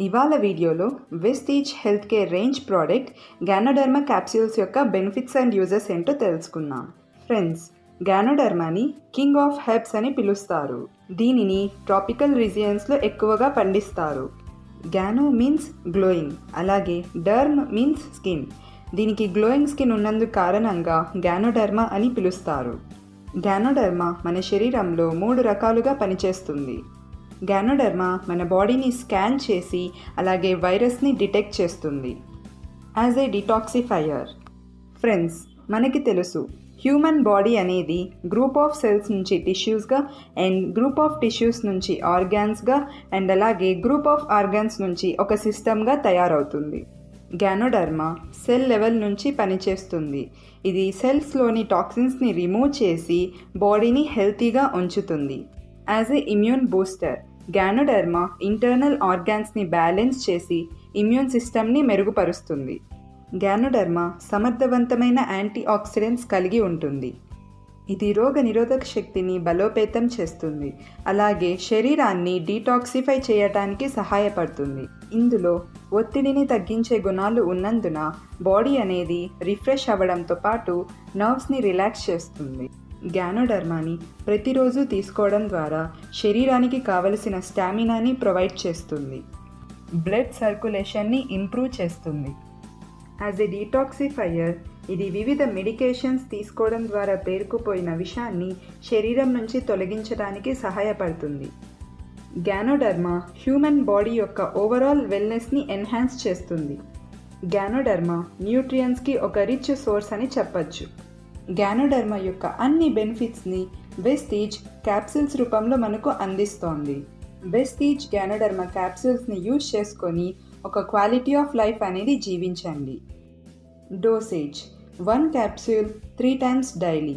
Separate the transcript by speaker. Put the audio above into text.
Speaker 1: ఇవాళ వీడియోలో Vestige health care range product ganoderma capsules యొక్క బెనిఫిట్స్ అండ్ యూజెస్ ఏంటో తెలుసుకుందాం. ఫ్రెండ్స్, గ్యానోడర్మాని కింగ్ ఆఫ్ హెర్బ్స్ అని పిలుస్తారు. దీనిని ట్రాపికల్ రీజియన్స్లో ఎక్కువగా పండిస్తారు. గ్యానో మీన్స్ గ్లోయింగ్, అలాగే డర్మ్ మీన్స్ స్కిన్. దీనికి గ్లోయింగ్ స్కిన్ ఉన్నందుకు కారణంగా గ్యానోడర్మా అని పిలుస్తారు. గ్యానోడర్మా మన శరీరంలో 3 రకాలుగా పనిచేస్తుంది. గ్యానోడర్మా మన బాడీని స్కాన్ చేసి అలాగే వైరస్ని డిటెక్ట్ చేస్తుంది. As a detoxifier. ఫ్రెండ్స్, మనకి తెలుసు హ్యూమన్ బాడీ అనేది గ్రూప్ ఆఫ్ సెల్స్ నుంచి టిష్యూస్గా అండ్ గ్రూప్ ఆఫ్ టిష్యూస్ నుంచి ఆర్గాన్స్గా అండ్ అలాగే గ్రూప్ ఆఫ్ ఆర్గాన్స్ నుంచి ఒక సిస్టమ్గా తయారవుతుంది. గ్యానోడర్మా సెల్ లెవెల్ నుంచి పనిచేస్తుంది. ఇది సెల్స్లోని టాక్సిన్స్ని రిమూవ్ చేసి బాడీని హెల్తీగా ఉంచుతుంది. As a immune booster, ganoderma internal ఆర్గాన్స్ని బ్యాలెన్స్ చేసి ఇమ్యూన్ సిస్టమ్ని మెరుగుపరుస్తుంది. గ్యానోడర్మా సమర్థవంతమైన యాంటీ ఆక్సిడెంట్స్ కలిగి ఉంటుంది. ఇది రోగ నిరోధక శక్తిని బలోపేతం చేస్తుంది, అలాగే శరీరాన్ని డీటాక్సిఫై చేయడానికి సహాయపడుతుంది. ఇందులో ఒత్తిడిని తగ్గించే గుణాలు ఉన్నందున బాడీ అనేది రిఫ్రెష్ అవ్వడంతో పాటు నర్వ్స్ని రిలాక్స్ చేస్తుంది. గ్యానోడర్మాని ప్రతిరోజు తీసుకోవడం ద్వారా శరీరానికి కావలసిన స్టామినాని ప్రొవైడ్ చేస్తుంది. బ్లడ్ సర్క్యులేషన్ని ఇంప్రూవ్ చేస్తుంది. యాజ్ ఎ డీటాక్సిఫైయర్, ఇది వివిధ మెడికేషన్స్ తీసుకోవడం ద్వారా పేరుకుపోయిన విషాన్ని శరీరం నుంచి తొలగించడానికి సహాయపడుతుంది. గ్యానోడర్మా హ్యూమన్ బాడీ యొక్క ఓవరాల్ వెల్నెస్ని ఎన్హాన్స్ చేస్తుంది. గ్యానోడర్మా న్యూట్రియంట్స్కి ఒక రిచ్ సోర్స్ అని చెప్పచ్చు. గ్యానోడర్మా యొక్క అన్ని బెనిఫిట్స్ని వెస్టీజ్ క్యాప్సూల్స్ రూపంలో మనకు అందిస్తోంది. వెస్టీజ్ గ్యానోడర్మా క్యాప్సూల్స్ని యూజ్ చేసుకొని ఒక క్వాలిటీ ఆఫ్ లైఫ్ అనేది జీవించండి. Dosage 1 capsule 3 times daily.